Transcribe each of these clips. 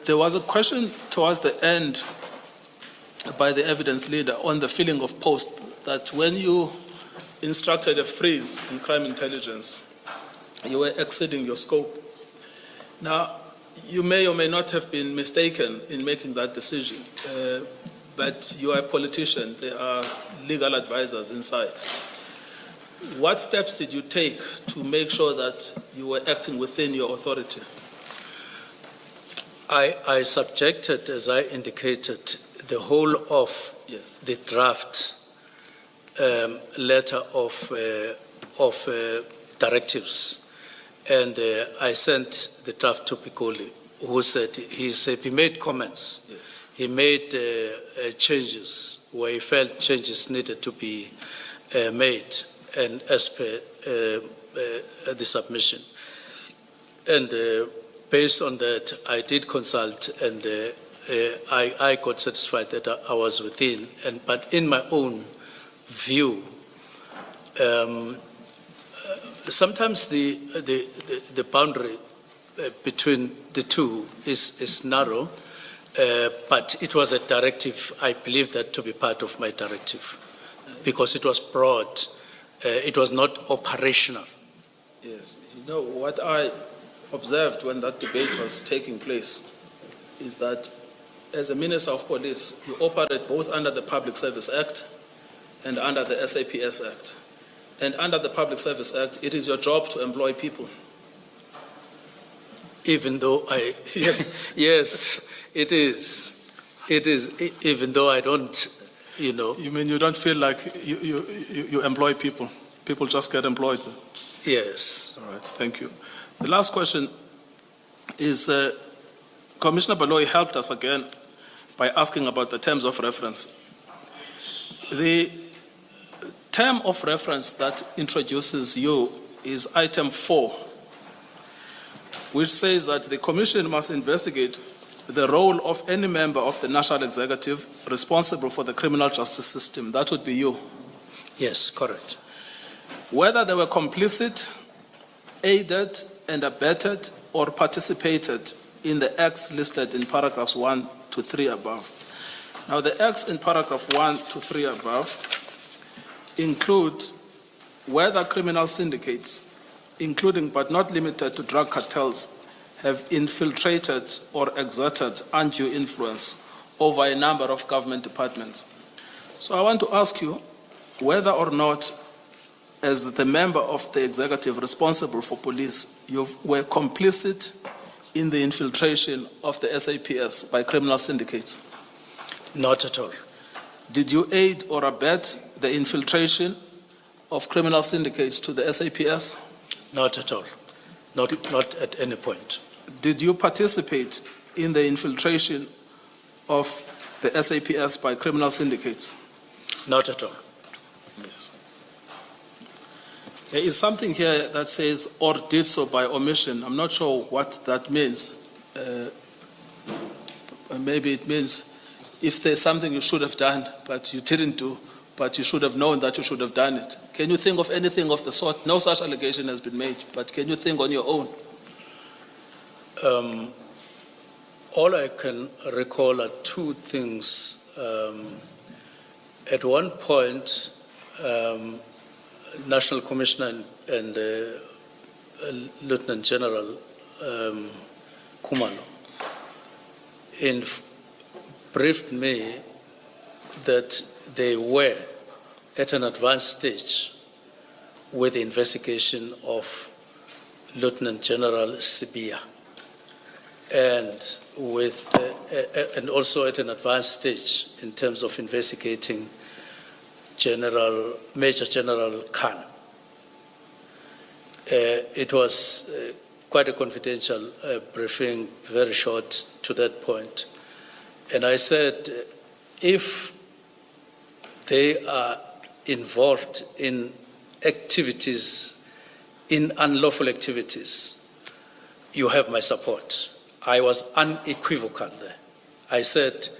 There was a question towards the end by the evidence leader on the filling of post, that when you instructed a freeze in crime intelligence, you were exceeding your scope. Now, you may or may not have been mistaken in making that decision, but you are a politician. There are legal advisors inside. What steps did you take to make sure that you were acting within your authority? I subjected, as I indicated, the whole of the draft letter of directives, and I sent the draft to Pikoli, who said he made comments. Yes. He made changes where he felt changes needed to be made, and as per the submission. And based on that, I did consult, and I got satisfied that I was within. But in my own view, sometimes the boundary between the two is narrow, but it was a directive. I believe that to be part of my directive, because it was broad. It was not operational. Yes. You know, what I observed when that debate was taking place is that as a Minister of Police, you operate both under the Public Service Act and under the SAPS Act. And under the Public Service Act, it is your job to employ people. Even though I... Yes. Yes, it is. It is, even though I don't, you know... You mean you don't feel like you employ people? People just get employed? Yes. All right, thank you. The last question is, Commissioner Baloyi helped us again by asking about the terms of reference. The term of reference that introduces you is item 4, which says that the Commission must investigate the role of any member of the National Executive responsible for the criminal justice system. That would be you. Yes, correct. Whether they were complicit, aided and abetted, or participated in the acts listed in paragraphs 1 to 3 above. Now, the acts in paragraph 1 to 3 above include whether criminal syndicates, including but not limited to drug cartels, have infiltrated or exerted undue influence over a number of government departments. So I want to ask you whether or not, as the member of the executive responsible for police, you were complicit in the infiltration of the SAPS by criminal syndicates? Not at all. Did you aid or abet the infiltration of criminal syndicates to the SAPS? Not at all. Not at any point. Did you participate in the infiltration of the SAPS by criminal syndicates? Not at all. Yes. There is something here that says, or did so by omission. I'm not sure what that means. Maybe it means if there's something you should have done, but you didn't do, but you should have known that you should have done it. Can you think of anything of the sort? No such allegation has been made, but can you think on your own? All I can recall are two things. At one point, National Commissioner and Lieutenant General Khumalo briefed me that they were at an advanced stage with the investigation of Lieutenant General Sibiya, and also at an advanced stage in terms of investigating Major General Khan. It was quite a confidential briefing, very short to that point. And I said, if they are involved in activities, in unlawful activities, you have my support. I was unequivocal there. I said,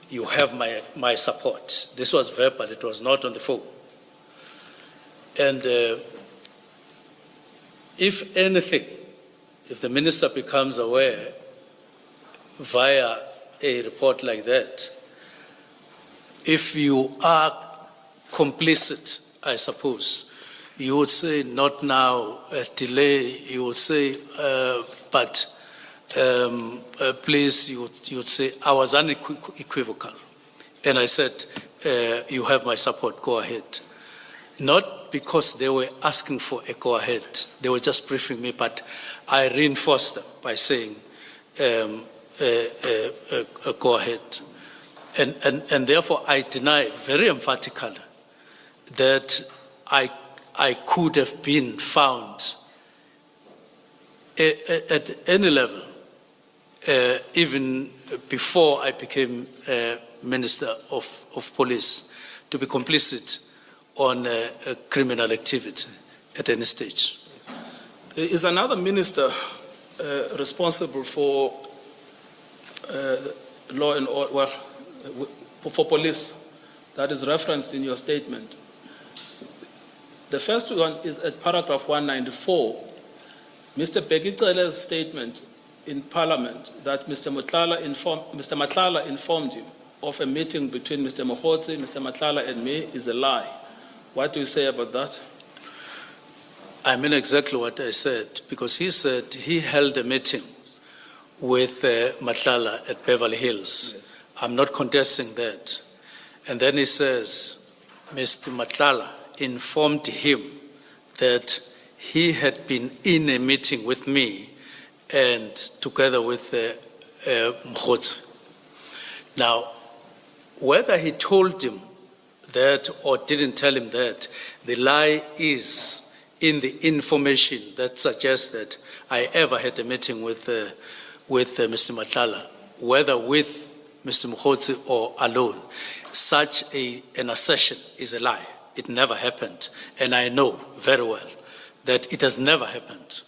you have my support. This was verbal, it was not on the phone. And if anything, if the minister becomes aware via a report like that, if you are complicit, I suppose, you would say not now, delay, you would say, please, you would say, I was unequivocal. And I said, you have my support, go ahead. Not because they were asking for a go ahead, they were just briefing me, but I reinforced them by saying, go ahead. And therefore I deny very emphatically that I could have been found at any level, even before I became Minister of Police, to be complicit on criminal activity at any stage. There is another minister responsible for law and order, well, for police, that is referenced in your statement. The first one is at paragraph 194. Mr. Cele's statement in Parliament that Mr. Matlala informed him of a meeting between Mr. Mkhwanazi, Mr. Matlala and me is a lie. What do you say about that? I mean exactly what I said, because he said he held a meeting with Matlala at Beverly Hills. Yes. I'm not contesting that. And then he says, Mr. Matlala informed him that he had been in a meeting with me and together with Mkhwanazi. Now, whether he told him that or didn't tell him that, the lie is in the information that suggests that I ever had a meeting with Mr. Matlala, whether with Mr. Mkhwanazi or alone. Such an assertion is a lie. It never happened. And I know very well that it has never happened.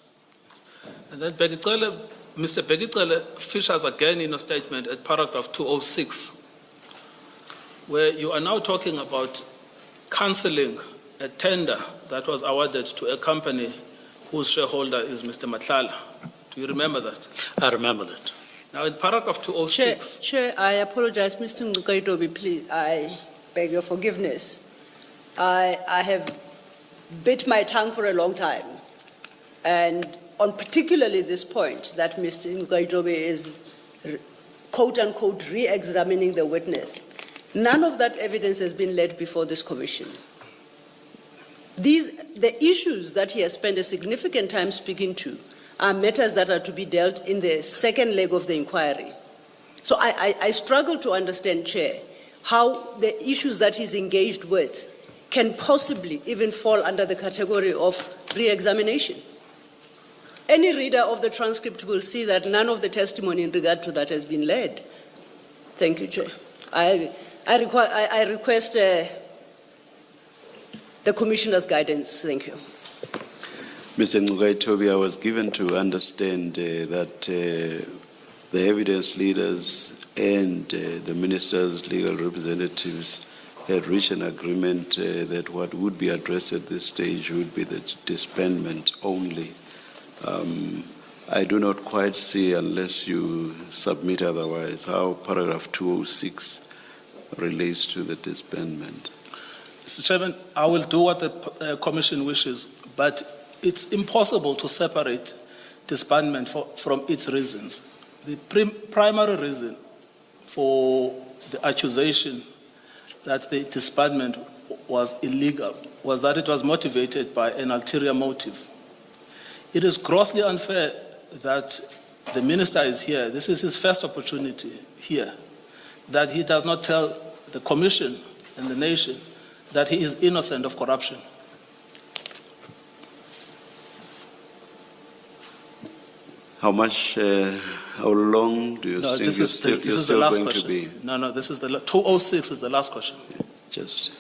And then Mr. Cele features again in a statement at paragraph 206, where you are now talking about cancelling a tender that was awarded to a company whose shareholder is Mr. Matlala. Do you remember that? I remember that. Now in paragraph 206... Chair, I apologize, Mr. Ngukaitobi, please, I beg your forgiveness. I have bit my tongue for a long time, and on particularly this point that Mr. Ngukaitobi is quote-unquote re-examining the witness. None of that evidence has been laid before this commission. The issues that he has spent a significant time speaking to are matters that are to be dealt in the second leg of the inquiry. So I struggle to understand, Chair, how the issues that he's engaged with can possibly even fall under the category of re-examination. Any reader of the transcript will see that none of the testimony in regard to that has been laid. Thank you, Chair. I request the Commissioner's guidance. Thank you. Mr. Ngukaitobi, I was given to understand that the evidence leaders and the Minister's legal representatives had reached an agreement that what would be addressed at this stage would be the disbandment only. I do not quite see, unless you submit otherwise, how paragraph 206 relates to the disbandment. Mr. Chairman, I will do what the Commission wishes, but it's impossible to separate disbandment from its reasons. The primary reason for the accusation that the disbandment was illegal was that it was motivated by an ulterior motive. It is grossly unfair that the Minister is here, this is his first opportunity here, that he does not tell the Commission and the nation that he is innocent of corruption. How long do you think you're still going to be? No, this is the 206 is the last question. Just.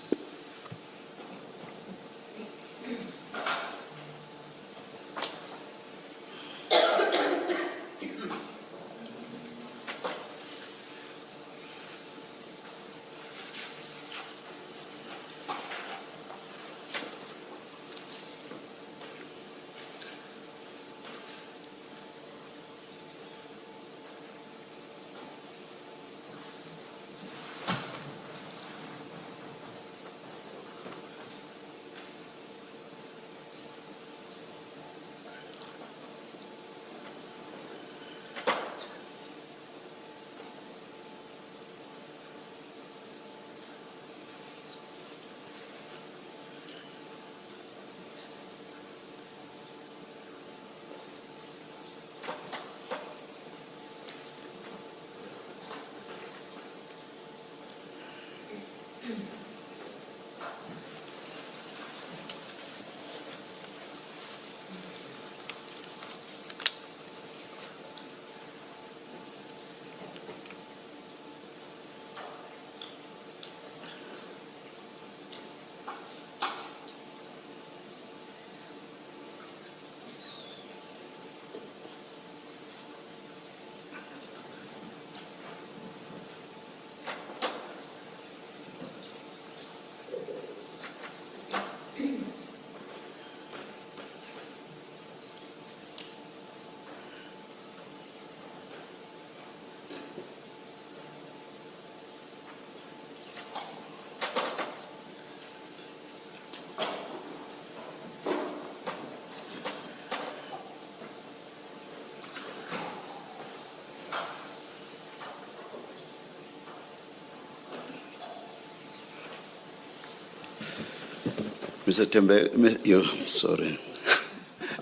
Mr. Tembe, I'm sorry.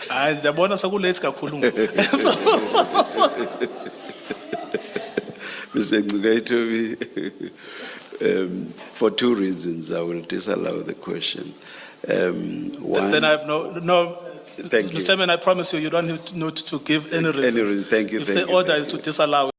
Hayi ndiyabona sekulate kakhulu. Mr. Ngcukaitobi, for two reasons, I will disallow the question. One, Then I have no. Thank you. Mr. Chairman, I promise you, you don't need to give any reason. Any reason. Thank you. If thank the you, order thank is to you. disallow